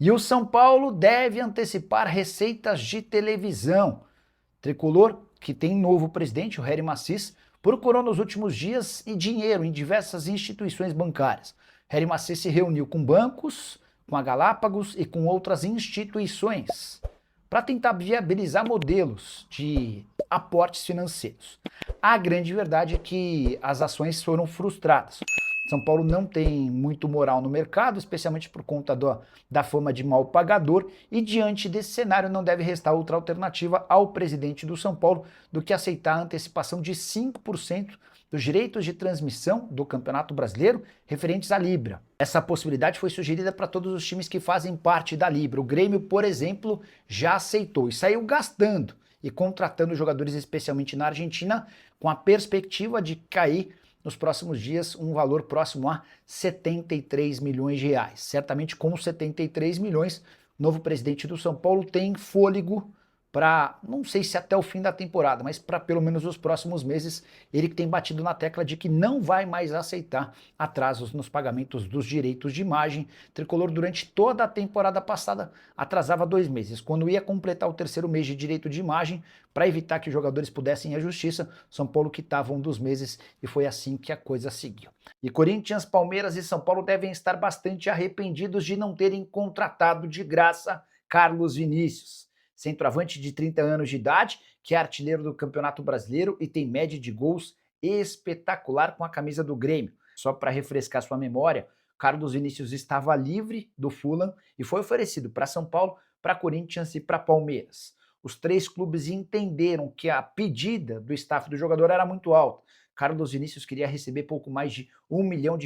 E o São Paulo deve antecipar receitas de televisão. Tricolor, que tem novo presidente, o Hery Macis, procurou nos últimos dias dinheiro em diversas instituições bancárias. Hery Macis se reuniu com bancos, com a Galápagos e com outras instituições para tentar viabilizar modelos de aportes financeiros. A grande verdade é que as ações foram frustradas. São Paulo não tem muito moral no mercado, especialmente por conta da fama de mal pagador, e diante desse cenário não deve restar outra alternativa ao presidente do São Paulo do que aceitar a antecipação de 5% dos direitos de transmissão do Campeonato Brasileiro referentes à Libra. Essa possibilidade foi sugerida para todos os times que fazem parte da Libra. O Grêmio, por exemplo, já aceitou e saiu gastando e contratando jogadores especialmente na Argentina, com a perspectiva de cair nos próximos dias um valor próximo a 73 milhões de reais. Certamente com 73 milhões, o novo presidente do São Paulo tem fôlego para, não sei se até o fim da temporada, mas para pelo menos os próximos meses, ele que tem batido na tecla de que não vai mais aceitar atrasos nos pagamentos dos direitos de imagem. Tricolor, durante toda a temporada passada, atrasava 2 meses. Quando ia completar o 3º mês de direito de imagem, para evitar que os jogadores pudessem ir à justiça, São Paulo quitava um dos meses e foi assim que a coisa seguiu. E Corinthians, Palmeiras e São Paulo devem estar bastante arrependidos de não terem contratado de graça Carlos Vinícius, centroavante de 30 anos de idade, que é artilheiro do Campeonato Brasileiro e tem média de gols espetacular com a camisa do Grêmio. Só para refrescar sua memória, Carlos Vinícius estava livre do Fulham e foi oferecido para São Paulo, para Corinthians e para Palmeiras. Os 3 clubes entenderam que a pedida do staff do jogador era muito alta. Carlos Vinícius queria receber pouco mais de R$1 milhão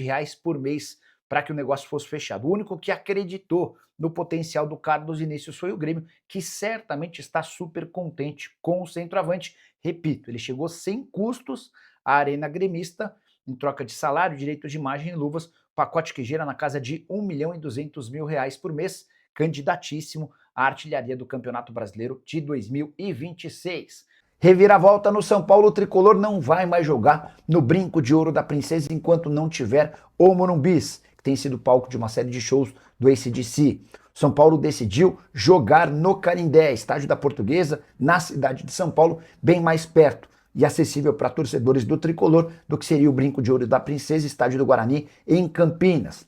por mês para que o negócio fosse fechado. O único que acreditou no potencial do Carlos Vinícius foi o Grêmio, que certamente está super contente com o centroavante. Repito, ele chegou sem custos à Arena Gremista, em troca de salário, direito de imagem e luvas, pacote que gira na casa de R$1.200.000 por mês, candidatíssimo à artilharia do Campeonato Brasileiro de 2026. Reviravolta no São Paulo, o Tricolor não vai mais jogar no Brinco de Ouro da Princesa enquanto não tiver o Morumbis, que tem sido palco de uma série de shows do AC/DC. São Paulo decidiu jogar no Canindé, estádio da Portuguesa, na cidade de São Paulo, bem mais perto e acessível para torcedores do Tricolor do que seria o Brinco de Ouro da Princesa, estádio do Guarani, em Campinas.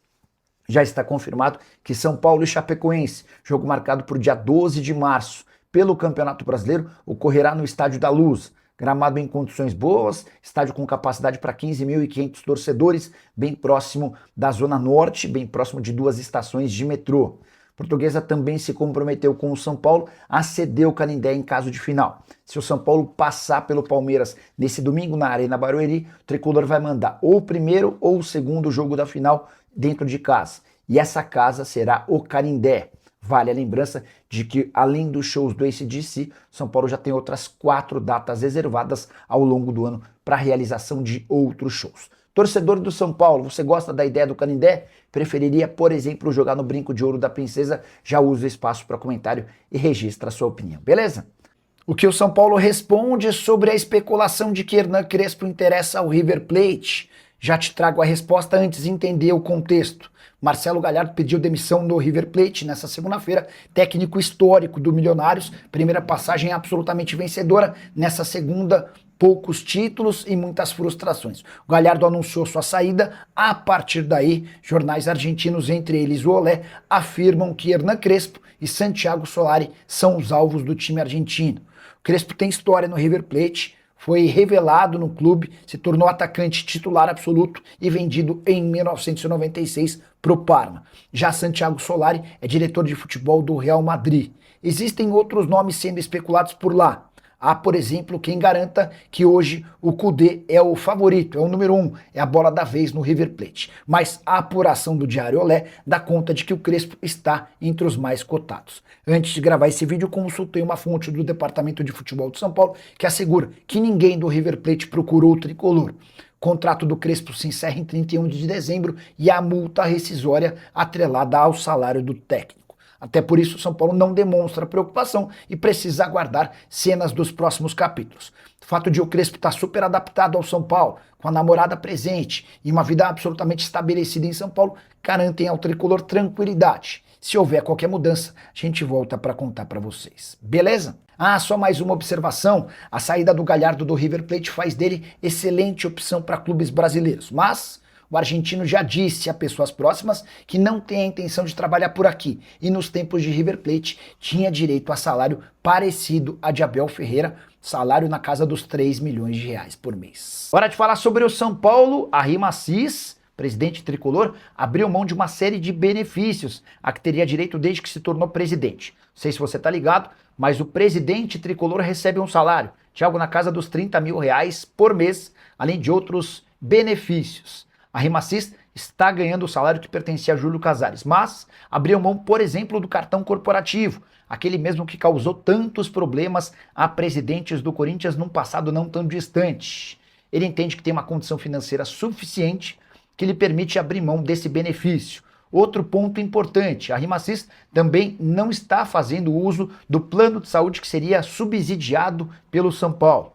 Já está confirmado que São Paulo e Chapecoense, jogo marcado para o dia 12 de março, pelo Campeonato Brasileiro, ocorrerá no Estádio da Luz. Gramado em condições boas, estádio com capacidade para 15.500 torcedores, bem próximo da Zona Norte, bem próximo de 2 estações de metrô. Portuguesa também se comprometeu com o São Paulo a ceder o Canindé em caso de final. Se o São Paulo passar pelo Palmeiras nesse domingo na Arena Barueri, o Tricolor vai mandar ou o primeiro ou o segundo jogo da final dentro de casa. E essa casa será o Canindé. Vale a lembrança de que, além dos shows do AC/DC, São Paulo já tem outras 4 datas reservadas ao longo do ano para a realização de outros shows. Torcedor do São Paulo, você gosta da ideia do Canindé? Preferiria, por exemplo, jogar no Brinco de Ouro da Princesa? Já usa o espaço para comentário e registra a sua opinião, beleza? O que o São Paulo responde sobre a especulação de que Hernan Crespo interessa ao River Plate? Já te trago a resposta antes de entender o contexto. Marcelo Gallardo pediu demissão no River Plate nessa segunda-feira, técnico histórico do Milionários, primeira passagem absolutamente vencedora, nessa segunda poucos títulos e muitas frustrações. O Gallardo anunciou sua saída, a partir daí, jornais argentinos, entre eles o Olé, afirmam que Hernan Crespo e Santiago Solari são os alvos do time argentino. O Crespo tem história no River Plate, foi revelado no clube, se tornou atacante titular absoluto e vendido em 1996 para o Parma. Já Santiago Solari é diretor de futebol do Real Madrid. Existem outros nomes sendo especulados por lá. Há, por exemplo, quem garanta que hoje o Kudê é o favorito, é o número 1, é a bola da vez no River Plate. Mas a apuração do Diário Olé dá conta de que o Crespo está entre os mais cotados. Antes de gravar esse vídeo, consultei uma fonte do Departamento de Futebol de São Paulo que assegura que ninguém do River Plate procurou o tricolor. O contrato do Crespo se encerra em 31 de dezembro e a multa rescisória atrelada ao salário do técnico. Até por isso, São Paulo não demonstra preocupação e precisa aguardar cenas dos próximos capítulos. O fato de o Crespo estar super adaptado ao São Paulo, com a namorada presente e uma vida absolutamente estabelecida em São Paulo, garantem ao tricolor tranquilidade. Se houver qualquer mudança, a gente volta para contar para vocês. Beleza? Ah, só mais uma observação. A saída do Galhardo do River Plate faz dele excelente opção para clubes brasileiros. Mas o argentino já disse a pessoas próximas que não tem a intenção de trabalhar por aqui. E nos tempos de River Plate tinha direito a salário parecido a de Abel Ferreira, salário na casa dos 3 milhões de reais por mês. Hora de falar sobre o São Paulo. A Rima Assis, presidente tricolor, abriu mão de uma série de benefícios a que teria direito desde que se tornou presidente. Não sei se você tá ligado, mas o presidente tricolor recebe um salário de algo na casa dos 30 mil reais por mês, além de outros benefícios. A Rima Assis está ganhando o salário que pertencia a Júlio Casares, mas abriu mão, por exemplo, do cartão corporativo, aquele mesmo que causou tantos problemas a presidentes do Corinthians num passado não tão distante. Ele entende que tem uma condição financeira suficiente que lhe permite abrir mão desse benefício. Outro ponto importante, a Rima Assis também não está fazendo uso do plano de saúde que seria subsidiado pelo São Paulo.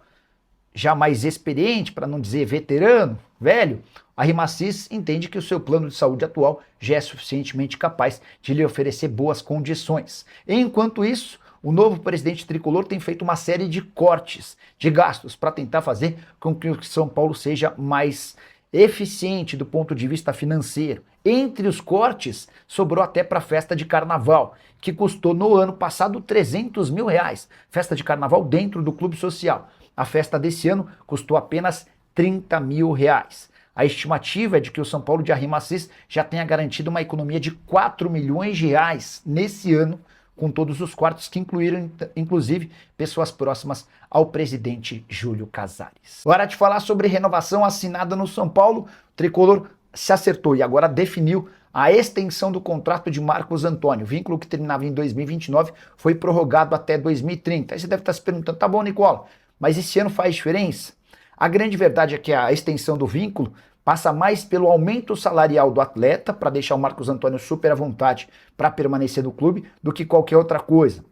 Já mais experiente, para não dizer veterano, velho, a Rima Assis entende que o seu plano de saúde atual já é suficientemente capaz de lhe oferecer boas condições. Enquanto isso, o novo presidente tricolor tem feito uma série de cortes de gastos para tentar fazer com que o São Paulo seja mais eficiente do ponto de vista financeiro. Entre os cortes, sobrou até para a festa de carnaval, que custou no ano passado 300 mil reais. Festa de carnaval dentro do clube social. A festa desse ano custou apenas 30 mil reais. A estimativa é de que o São Paulo de Rima Assis já tenha garantido uma economia de 4 milhões de reais nesse ano, com todos os cortes que incluíram, inclusive, pessoas próximas ao presidente Júlio Casares. Hora de falar sobre renovação assinada no São Paulo. O tricolor se acertou e agora definiu a extensão do contrato de Marcos Antônio. O vínculo que terminava em 2029 foi prorrogado até 2030. Aí você deve estar se perguntando, tá bom, Nicola, mas esse ano faz diferença? A grande verdade é que a extensão do vínculo passa mais pelo aumento salarial do atleta, para deixar o Marcos Antônio super à vontade para permanecer no clube, do que qualquer outra coisa.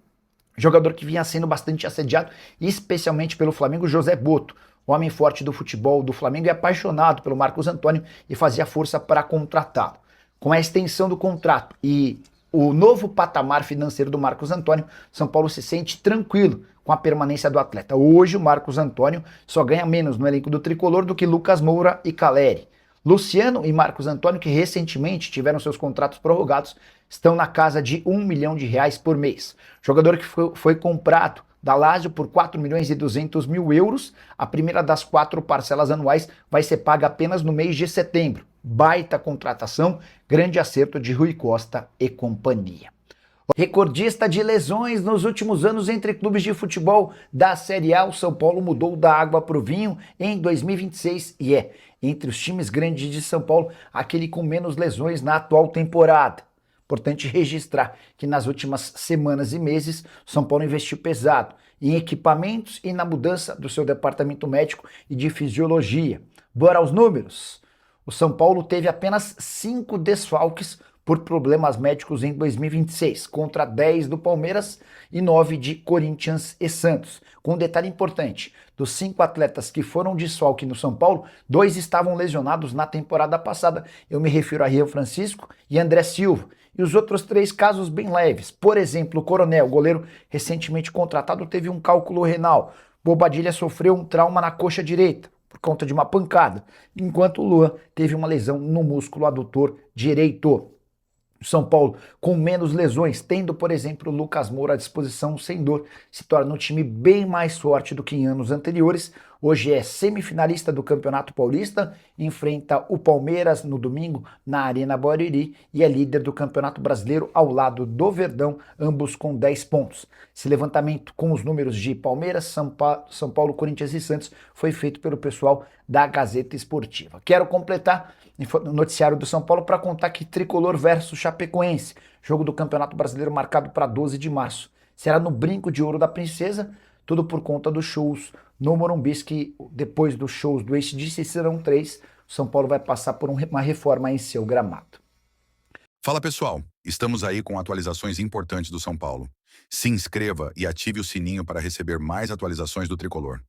Jogador que vinha sendo bastante assediado, especialmente pelo Flamengo, José Boto, homem forte do futebol do Flamengo e apaixonado pelo Marcos Antônio e fazia força para contratá-lo. Com a extensão do contrato e o novo patamar financeiro do Marcos Antônio, São Paulo se sente tranquilo com a permanência do atleta. Hoje o Marcos Antônio só ganha menos no elenco do tricolor do que Lucas Moura e Caleri. Luciano e Marcos Antônio, que recentemente tiveram seus contratos prorrogados, estão na casa de 1 milhão de reais por mês. Jogador que foi comprado da Lazio por 4 milhões e 200 mil euros. A primeira das 4 parcelas anuais vai ser paga apenas no mês de setembro. Baita contratação, grande acerto de Rui Costa e companhia. Recordista de lesões nos últimos anos entre clubes de futebol da Série A, o São Paulo mudou da água para o vinho em 2026 e é, entre os times grandes de São Paulo, aquele com menos lesões na atual temporada. Importante registrar que nas últimas semanas e meses, o São Paulo investiu pesado em equipamentos e na mudança do seu departamento médico e de fisiologia. Bora aos números? O São Paulo teve apenas 5 desfalques por problemas médicos em 2026, contra 10 do Palmeiras e 9 de Corinthians e Santos. Com um detalhe importante, dos 5 atletas que foram desfalque no São Paulo, 2 estavam lesionados na temporada passada. Eu me refiro a Rian Francisco e André Silva. E os outros 3 casos bem leves. Por exemplo, o Coronel, goleiro recentemente contratado, teve um cálculo renal. Bobadilha sofreu um trauma na coxa direita por conta de uma pancada, enquanto o Luan teve uma lesão no músculo adutor direito. São Paulo, com menos lesões, tendo, por exemplo, o Lucas Moura à disposição sem dor, se torna um time bem mais forte do que em anos anteriores. Hoje é semifinalista do Campeonato Paulista, enfrenta o Palmeiras no domingo na Arena Barueri e é líder do Campeonato Brasileiro ao lado do Verdão, ambos com 10 pontos. Esse levantamento com os números de Palmeiras, São Paulo, Corinthians e Santos foi feito pelo pessoal da Gazeta Esportiva. Quero completar o noticiário do São Paulo para contar que Tricolor versus Chapecoense, jogo do Campeonato Brasileiro marcado para 12 de março. Será no Brinco de Ouro da Princesa, tudo por conta dos shows no Morumbi, que depois dos shows do AC/DC serão 3, o São Paulo vai passar por uma reforma em seu gramado. Fala pessoal, estamos aí com atualizações importantes do São Paulo. Se inscreva e ative o sininho para receber mais atualizações do Tricolor.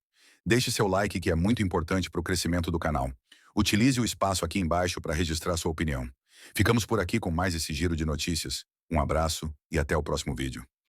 Deixe seu like, que é muito importante para o crescimento do canal. Utilize o espaço aqui embaixo para registrar sua opinião. Ficamos por aqui com mais esse giro de notícias. Um abraço e até o próximo vídeo.